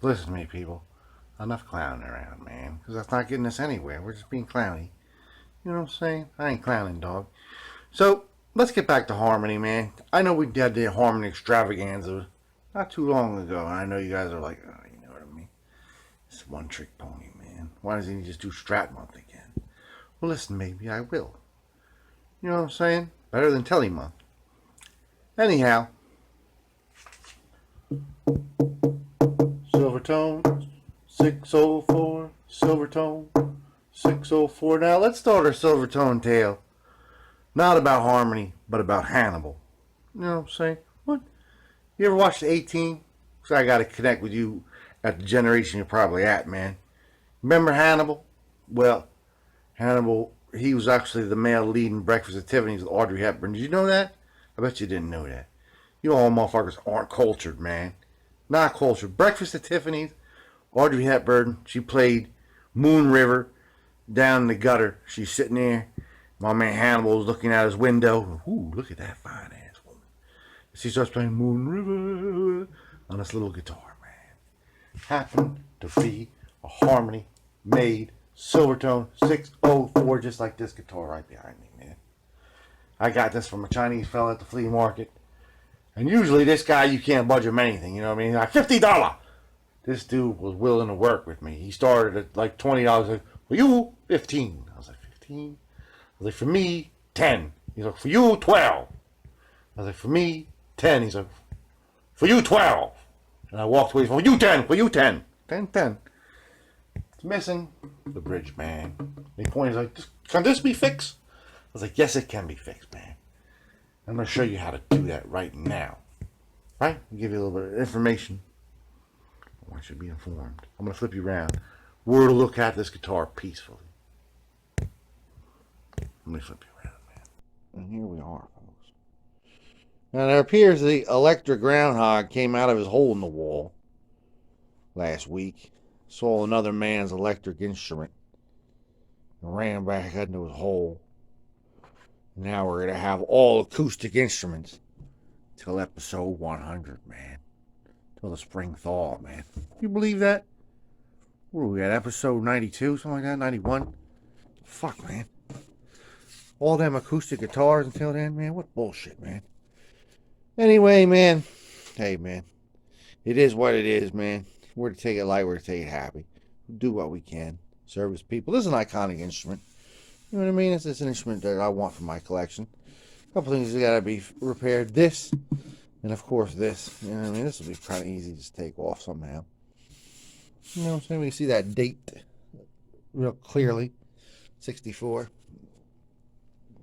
Listen to me, people. Enough clowning around, man. Because that's not getting us anywhere. We're just being clowny. You know what I'm saying? I ain't clowning, dog. So, let's get back to harmony, man. I know we did the harmony extravaganza not too long ago. And I know you guys are like, oh, you know what I mean? It's one trick pony, man. Why doesn't he just do Strat Month again? Well, listen, maybe I will. You know what I'm saying? Better than Telly Month. Anyhow, Silvertone, 604, Silvertone, 604. Now, let's start our Silvertone tale. Not about harmony, but about Hannibal. You know what I'm saying? What? You ever watched 18? So I got to connect with you at the generation you're probably at, man. Remember Hannibal? Well, Hannibal, he was actually the male lead in Breakfast at Tiffany's with Audrey Hepburn. Did you know that? I bet you didn't know that. You all motherfuckers aren't cultured, man. Not cultured. Breakfast at Tiffany's, Audrey Hepburn, she played Moon River down in the gutter. She's sitting there. My man Hannibal was looking out his window. Ooh, look at that fine ass woman. She starts playing Moon River on this little guitar, man. Happened to be a harmony made Silvertone 604, just like this guitar right behind me, man. I got this from a Chinese fella at the flea market. And usually this guy, you can't budge him anything, you know what I mean? Like $50. This dude was willing to work with me. He started at like $20. Like, for you, 15. I was like, 15? I was like, for me, 10. He's like, for you, 12. I was like, for me, 10. He's like, for you, 12. And I walked away, for you, 10. For you, 10. 10, 10. It's missing the bridge, man. And he pointed, like, can this be fixed? I was like, yes, it can be fixed, man. I'm going to show you how to do that right now. Right? I'll give you a little bit of information. I want you to be informed. I'm going to flip you around. We're to look at this guitar peacefully. Let me flip you around, man. And here we are, folks. Now, there appears the electric groundhog came out of his hole in the wall last week. Saw another man's electric instrument. And ran back into his hole. Now we're going to have all acoustic instruments till episode 100, man. Till the spring thaw, man. You believe that? What are we at, episode 92, something like that, 91? Fuck, man. All them acoustic guitars until then, man. What bullshit, man. Anyway, man. Hey, man. It is what it is, man. We're to take it light, we're to take it happy. Do what we can. Service people. This is an iconic instrument. You know what I mean? It's an instrument that I want for my collection. A couple things that gotta be repaired. This, and of course this. You know what I mean? This will be kind of easy to take off somehow. You know what I'm saying? We can see that date real clearly. 64.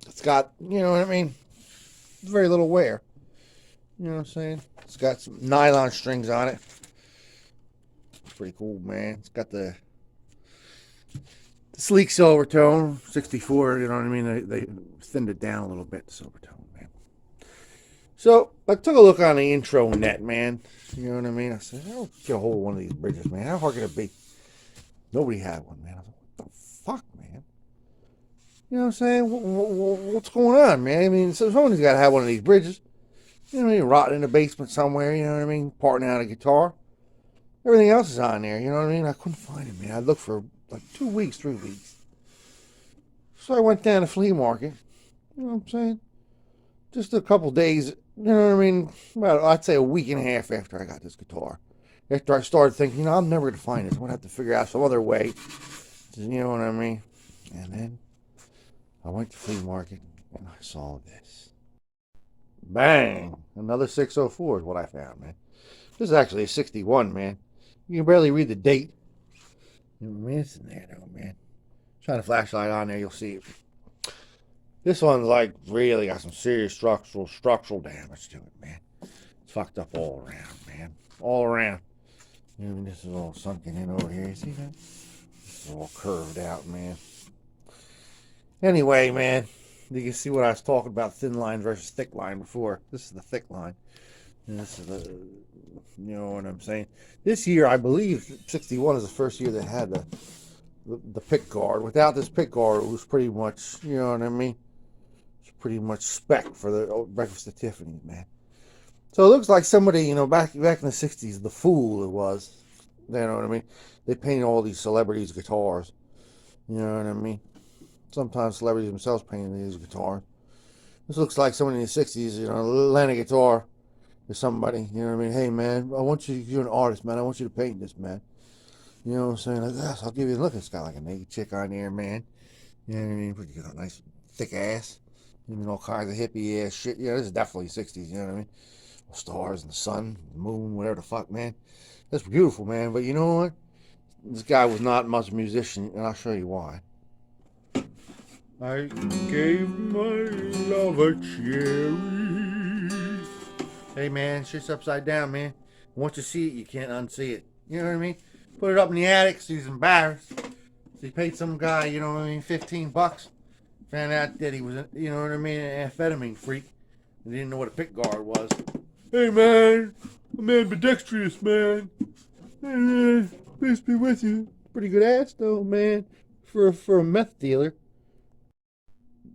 It's got, you know what I mean? Very little wear. You know what I'm saying? It's got some nylon strings on it. It's pretty cool, man. It's got the sleek Silvertone 64, you know what I mean? They thinned it down a little bit, the Silvertone, man. So I took a look on the intro net, man. You know what I mean? I said, I'll get a hold of one of these bridges, man. How hard can it be? Nobody had one, man. I was like, what the fuck, man? You know what I'm saying? What's going on, man? I mean, somebody's got to have one of these bridges. You know what I mean? Rotting in the basement somewhere, you know what I mean? Parting out a guitar. Everything else is on there, you know what I mean? I couldn't find it, man. I looked for like 2 weeks, 3 weeks. So I went down to the flea market. You know what I'm saying? Just a couple days, you know what I mean? Well, I'd say a week and a half after I got this guitar. After I started thinking, you know, I'm never going to find this. I'm going to have to figure out some other way. You know what I mean? And then I went to the flea market and I saw this. Bang! Another 604 is what I found, man. This is actually a 61, man. You can barely read the date. You know what I mean? It's in there, though, man. Shine a flashlight on there, you'll see it. This one's like really got some serious structural damage to it, man. It's fucked up all around, man. All around. You know, this is all sunken in over here. You see that? It's all curved out, man. Anyway, man, you can see what I was talking about, thin line versus thick line before. This is the thick line. And this is the, you know what I'm saying? This year, I believe 61 is the first year that had the pick guard. Without this pick guard, it was pretty much, you know what I mean? It's pretty much spec for the Breakfast at Tiffany's, man. So it looks like somebody, you know, back in the 60s, the fool it was, You know what I mean? They painted all these celebrities' guitars. You know what I mean? Sometimes celebrities themselves painted these guitars. This looks like someone in the 60s, you know, lent a guitar to somebody. You know what I mean? Hey, man, I want you, you're an artist, man. I want you to paint this, man. You know what I'm saying? Like, yes, I'll give you a look. It's got like a naked chick on there, man. You know what I mean? But you got a nice thick ass. You know, all kinds of hippie ass shit. Yeah, this is definitely 60s, you know what I mean? Stars and the sun, the moon, whatever the fuck, man. That's beautiful, man. But you know what? This guy was not much a musician, and I'll show you why. I gave my love a cherry. Hey, man, shit's upside down, man. Once you see it, you can't unsee it. You know what I mean? Put it up in the attic, so he's embarrassed. So he paid some guy, you know what I mean, $15. Found out that he was, you know what I mean, an amphetamine freak. He didn't know what a pick guard was. Hey, man, I'm ambidextrous, man. Hey, man, peace be with you. Pretty good ass, though, man, for a meth dealer.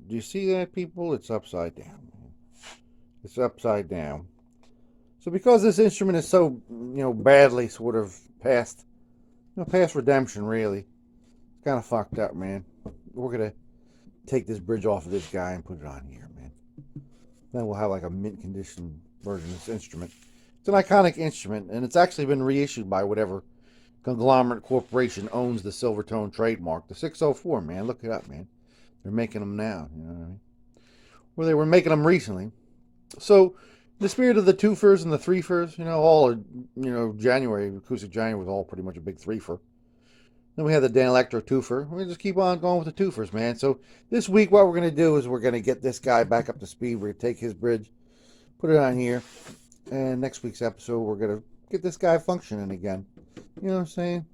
Do you see that, people? It's upside down, man. It's upside down. So because this instrument is so, you know, badly sort of past redemption, really, it's kind of fucked up, man. We're going to take this bridge off of this guy and put it on here, man. Then we'll have like a mint condition version of this instrument. It's an iconic instrument, and it's actually been reissued by whatever conglomerate corporation owns the Silvertone trademark. The 604, man. Look it up, man. They're making them now, you know what I mean? Well, they were making them recently. So, the spirit of the two-fers and the three-fers, you know, all, you know, January, Acoustic January was all pretty much a big three-fer. Then we had the Derelect two-fer. We're going to just keep on going with the two-fers, man. So, this week, what we're going to do is we're going to get this guy back up to speed. We're going to take his bridge, put it on here, and next week's episode, we're going to get this guy functioning again. You know what I'm saying?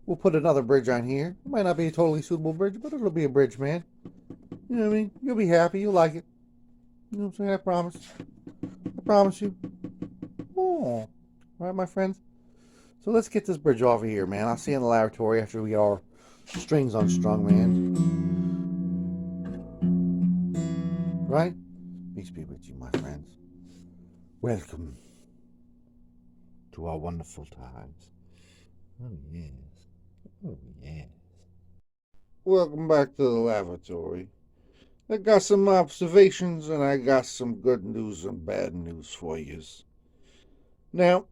We'll put another bridge on here. It might not be a totally suitable bridge, but it'll be a bridge, man. You know what I mean? You'll be happy. You'll like it. You know what I'm saying? I promise. I promise you. Oh. All right, my friends? So let's get this bridge off of here, man. I'll see you in the laboratory after we get our strings unstrung, man. Right? Peace be with you, my friends. Welcome to our wonderful times. Oh, yes. Oh, yes. Welcome back to the lavatory. I got some observations and I got some good news and bad news for you. Now,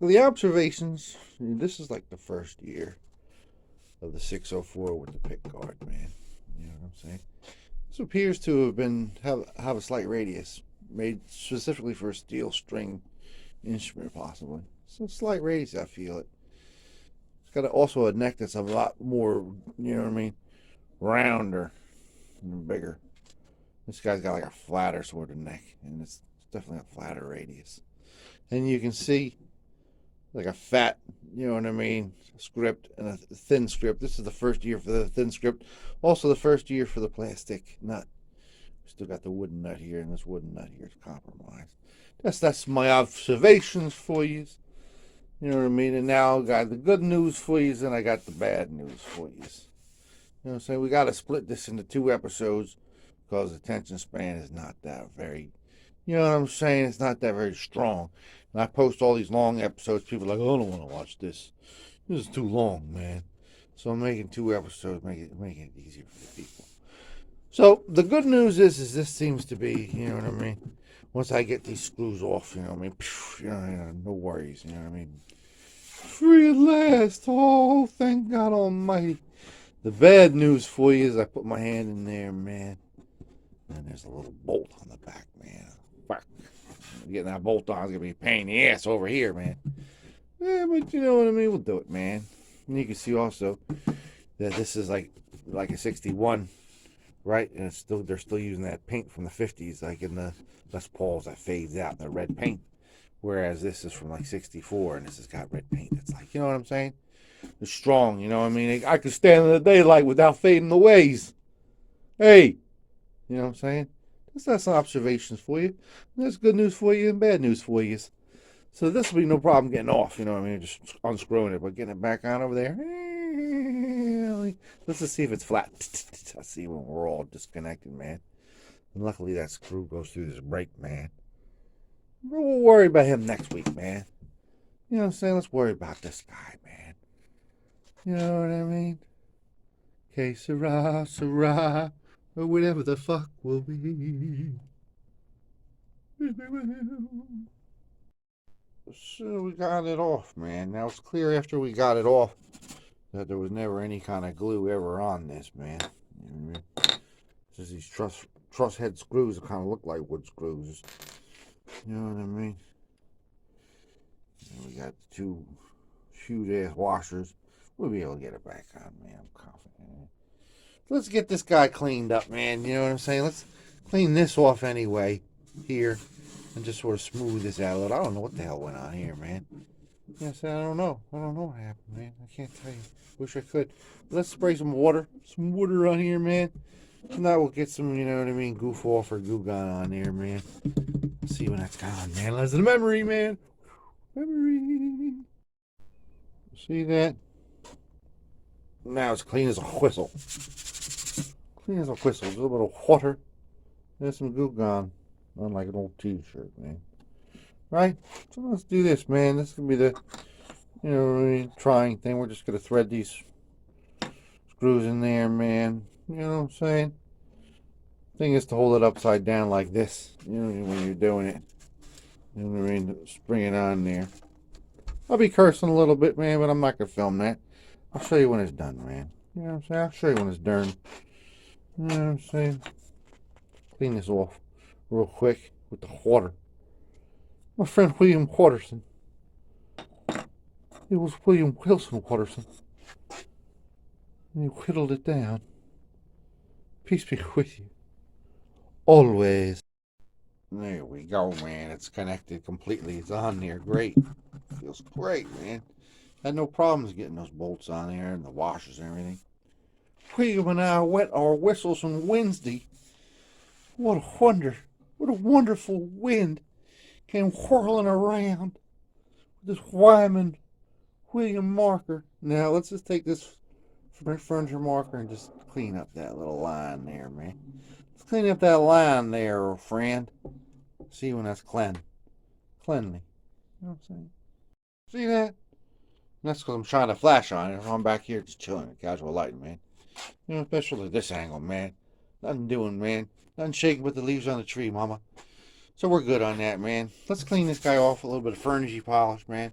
the observations, this is like the first year of the 604 with the pick guard, man. You know what I'm saying? This appears to have been have a slight radius, made specifically for a steel string instrument, possibly. So slight radius, I feel it. It's got also a neck that's a lot more, you know what I mean, rounder and bigger. This guy's got like a flatter sort of neck, and it's definitely a flatter radius. And you can see like a fat, you know what I mean, script and a thin script. This is the first year for the thin script. Also the first year for the plastic nut. Still got the wooden nut here, and this wooden nut here is compromised. That's my observations for you. You know what I mean? And now I got the good news for you, and I got the bad news for you. You know what I'm saying? We got to split this into 2 episodes because the attention span is not that very, you know what I'm saying? It's not that very strong. And I post all these long episodes. People are like, oh, I don't want to watch this. This is too long, man. So I'm making 2 episodes, making it easier for the people. So the good news is this seems to be, you know what I mean? Once I get these screws off, you know what I mean? You know, no worries, you know what I mean? Free at last. Oh, thank God Almighty. The bad news for you is I put my hand in there, man. And there's a little bolt on the back, man. Fuck. Getting that bolt on is going to be a pain in the ass over here, man. Yeah, but you know what I mean? We'll do it, man. And you can see also that this is like a 61, right? And it's still they're still using that paint from the 50s, like in the Les Pauls that fades out in the red paint. Whereas this is from like 64 and this has got red paint. It's like, you know what I'm saying? It's strong, you know what I mean? I could stand in the daylight without fading the ways. Hey, you know what I'm saying? That's some observations for you. That's good news for you and bad news for you. So this will be no problem getting off, you know what I mean? Just unscrewing it, but getting it back on over there. Let's just see if it's flat. Let's see when we're all disconnected, man. And luckily that screw goes through this brake, man. We'll worry about him next week, man. You know what I'm saying? Let's worry about this guy, man. You know what I mean? Que sera, sera, or whatever the fuck will be. So we got it off, man. Now it's clear after we got it off that there was never any kind of glue ever on this, man. You know what I mean? Just these truss head screws that kind of look like wood screws. You know what I mean? And we got the two huge ass washers. We'll be able to get it back on, man. I'm confident. Let's get this guy cleaned up, man. You know what I'm saying? Let's clean this off anyway here and just sort of smooth this out a little. I don't know what the hell went on here, man. Yes, I don't know. I don't know what happened, man. I can't tell you. Wish I could. Let's spray some water on here, man. And that will get some, you know what I mean, goof off or goo gone on there, man. Let's see when that's gone, man. That's the memory, man. Memory. See that? Now it's clean as a whistle. Clean as a whistle. Just a little bit of water. There's some goo gone. Unlike an old t-shirt, man. Right? So let's do this, man. This can be the, you know, really trying thing. We're just going to thread these screws in there, man. You know what I'm saying? Thing is to hold it upside down like this. You know, when you're doing it. You know what I mean? Spring it on there. I'll be cursing a little bit, man, but I'm not going to film that. I'll show you when it's done, man. You know what I'm saying? I'll show you when it's done. You know what I'm saying? Clean this off real quick with the water. My friend William Watterson. It was William Wilson Watterson. And he whittled it down. Peace be with you. Always. There we go, man. It's connected completely. It's on there. Great. Feels great, man. Had no problems getting those bolts on there and the washers and everything. William and I wet our whistles on Wednesday. What a wonder. What a wonderful wind came whirling around with this Wyman William marker. Now, let's just take this furniture marker and just clean up that little line there, man. Let's clean up that line there, friend. See when that's cleanly. You know what I'm saying? See that? That's because I'm trying to flash on it. I'm back here just chilling at casual lighting, man. You know, especially at this angle, man. Nothing doing, man. Nothing shaking but the leaves on the tree, mama. So we're good on that, man. Let's clean this guy off with a little bit of furniture polish, man.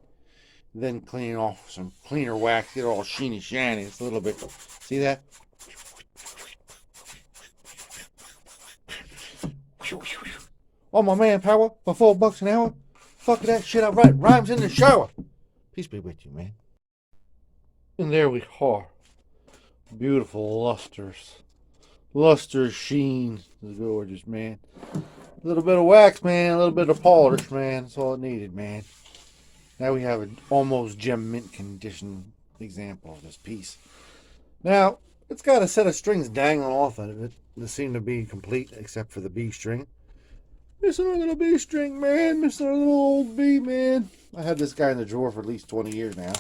Then clean off some cleaner wax. Get it all sheeny shiny. It's a little bit. See that? Oh, my manpower for $4 an hour. Fuck that shit. I write rhymes in the shower. Peace be with you, man. And there we are. Beautiful lusters. Luster sheen. It's gorgeous, man. A little bit of wax, man. A little bit of polish, man. That's all it needed, man. Now we have an almost gem mint condition example of this piece. Now, it's got a set of strings dangling off of it. They seem to be complete except for the B string. Missing a little B string, man. Missing a little old B, man. I had this guy in the drawer for at least 20 years now.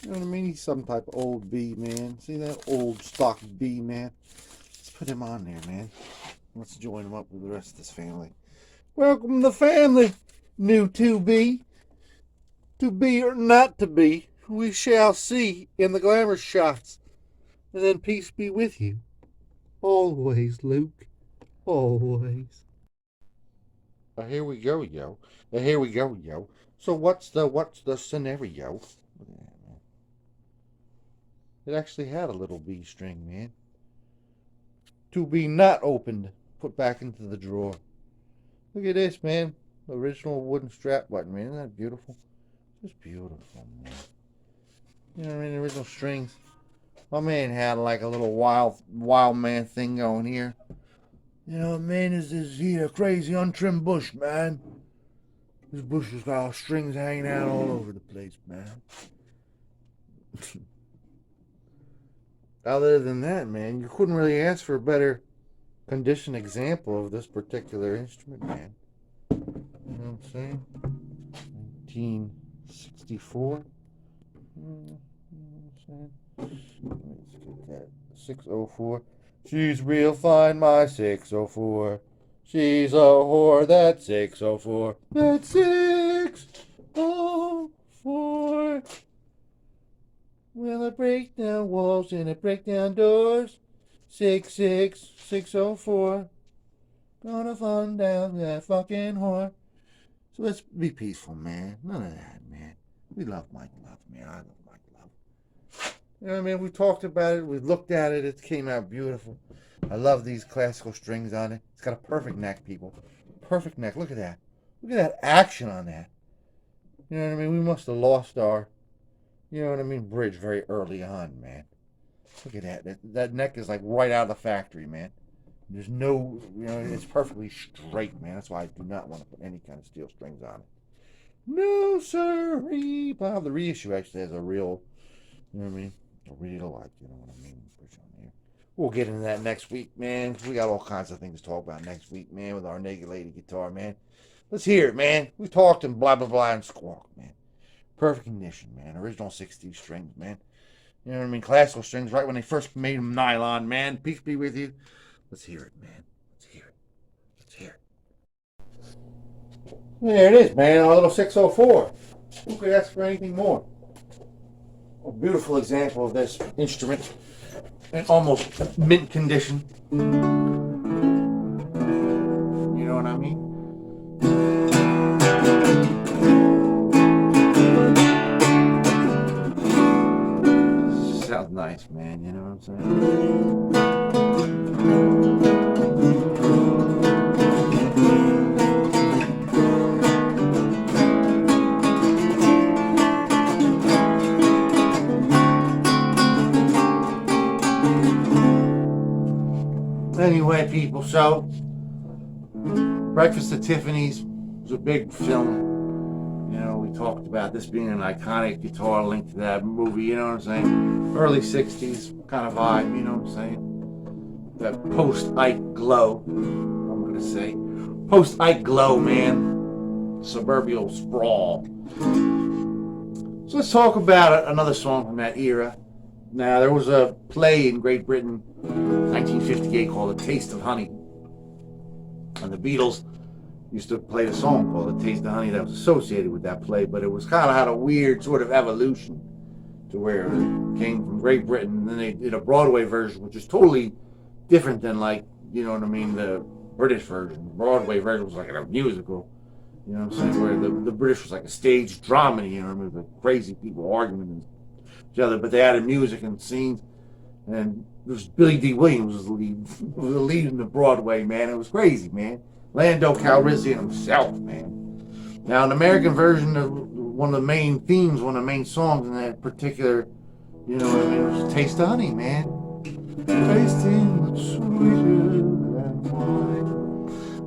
You know what I mean? He's some type of old B, man. See that old stock B, man? Let's put him on there, man. Let's join him up with the rest of this family. Welcome to the family, new 2B. To be or not to be, we shall see in the glamour shots. And then peace be with you. Always, Luke. Always. Here we go, yo. Here we go, yo. So what's the scenario? It actually had a little B string, man. To be not opened. Put back into the drawer. Look at this, man. Original wooden strap button, man. Isn't that beautiful? Just beautiful, man. You know what I mean? The original strings. My man had like a little wild man thing going here. You know, man, is this here crazy untrimmed bush, man. This bush has got all strings hanging out all over the place, man. Other than that, man, you couldn't really ask for a better condition example of this particular instrument, man. You know what I'm saying? 1964. You know what I'm saying? Let's get that. 604. She's real fine, my 604. She's a whore, that 604. That 604. 604. Will it break down walls and it break down doors? 66604. Gonna fall down that fucking whore. So let's be peaceful, man. None of that, man. We love Mike Love, man. I love Mike Love. You know what I mean? We talked about it. We looked at it. It came out beautiful. I love these classical strings on it. It's got a perfect neck, people. Perfect neck. Look at that. Look at that action on that. You know what I mean? We must have lost our, you know what I mean, bridge very early on, man. Look at that. That neck is like right out of the factory, man. There's no, you know, it's perfectly straight, man. That's why I do not want to put any kind of steel strings on it. No, sirree. Bob, the reissue actually has a real, you know what I mean? A real, like, you know what I mean? Push on here. We'll get into that next week, man. We got all kinds of things to talk about next week, man, with our naked lady guitar, man. Let's hear it, man. We talked and blah, blah, blah, and squawk, man. Perfect condition, man. Original 60s strings, man. You know what I mean? Classical strings, right when they first made them nylon, man. Peace be with you. Let's hear it, man. Let's hear it. Let's hear it. There it is, man. Our little 604. Who could ask for anything more? A beautiful example of this instrument in almost mint condition. You know what I mean? Sounds nice, man. You know what I'm saying? Anyway, people, so Breakfast at Tiffany's was a big film. You know, we talked about this being an iconic guitar linked to that movie, you know what I'm saying? Early 60s kind of vibe, you know what I'm saying? That post-Ike glow, I'm going to say. Post-Ike glow, man. Suburbial sprawl. So let's talk about another song from that era. Now, there was a play in Great Britain, 1958, called A Taste of Honey. And the Beatles used to play a song called A Taste of Honey that was associated with that play, but it was kind of had a weird sort of evolution to where it came from Great Britain, and then they did a Broadway version, which is totally different than, like, you know what I mean, the British version. The Broadway version was like a musical, you know what I'm saying, where the British was like a stage dramedy, you know what I mean, with crazy people arguing and each other, but they added music and scenes, and there was Billy D. Williams was the lead in the Broadway, man. It was crazy, man. Lando Calrissian himself, man. Now, an American version of one of the main themes, one of the main songs in that particular, you know what I mean, was Taste of Honey, man. Tasting what's sweeter than wine.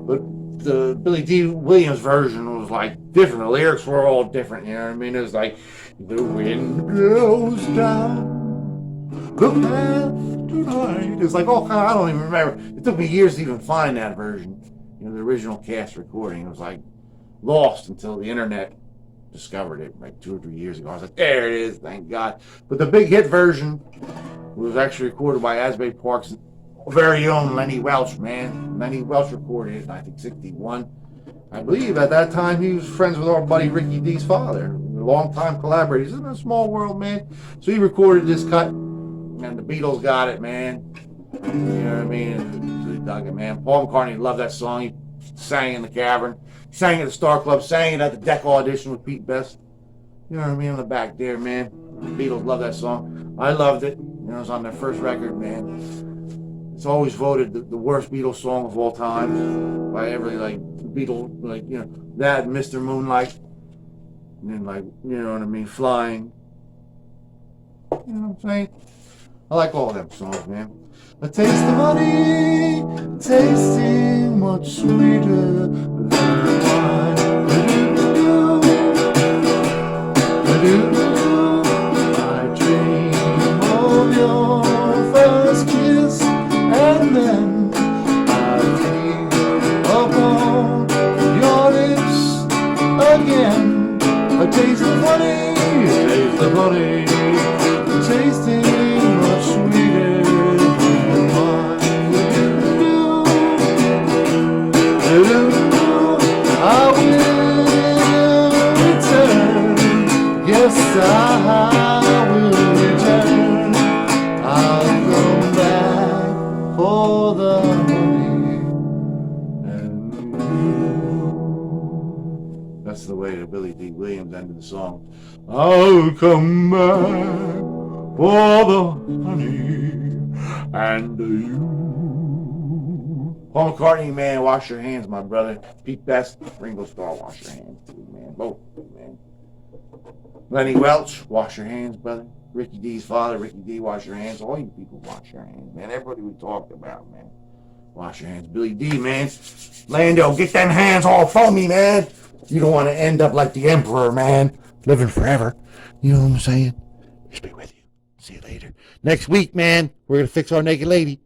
But the Billy D. Williams version was like different. The lyrics were all different, you know what I mean? It was like, the wind blows down the path tonight. It's like all kind of, I don't even remember. It took me years to even find that version. You know, the original cast recording. It was like lost until the internet discovered it like 2 or 3 years ago. I was like, there it is, thank God. But the big hit version was actually recorded by Asbury Park's very own Lenny Welch, man. Lenny Welch recorded it in, I think, 61. I believe at that time he was friends with our buddy Ricky D's father. Long-time collaborators. It's a small world, man. So he recorded this cut, and the Beatles got it, man. You know what I mean? They dug it, man. Paul McCartney loved that song. He sang in the Cavern, sang at the Star Club, sang it at the Deck audition with Pete Best. You know what I mean? On the back there, man. The Beatles loved that song. I loved it. You know, it was on their first record, man. It's always voted the worst Beatles song of all time by every, like, Beatles, like, you know, that and Mr. Moonlight. And then, like, you know what I mean, Flying. You know what I'm saying? I like all of them songs, man. A taste of honey, tasting much sweeter than wine. I dream of your first kiss, and then I feel upon your lips again. A taste of honey, tasting much sweeter than wine. I will return, yes. I will return. I'll come back for the honey and you. That's the way that Billy D. Williams ended the song. I'll come back for the honey and you. Paul McCartney, man, wash your hands, my brother. Pete Best, Ringo Starr, wash your hands, too, man. Both, man. Lenny Welch, wash your hands, brother. Ricky D's father, Ricky D, wash your hands. All you people, wash your hands, man. Everybody we talked about, man. Wash your hands. Billy D, man. Lando, get them hands all foamy, man. You don't want to end up like the Emperor, man. Living forever. You know what I'm saying? Peace be with you. See you later. Next week, man, we're going to fix our naked lady.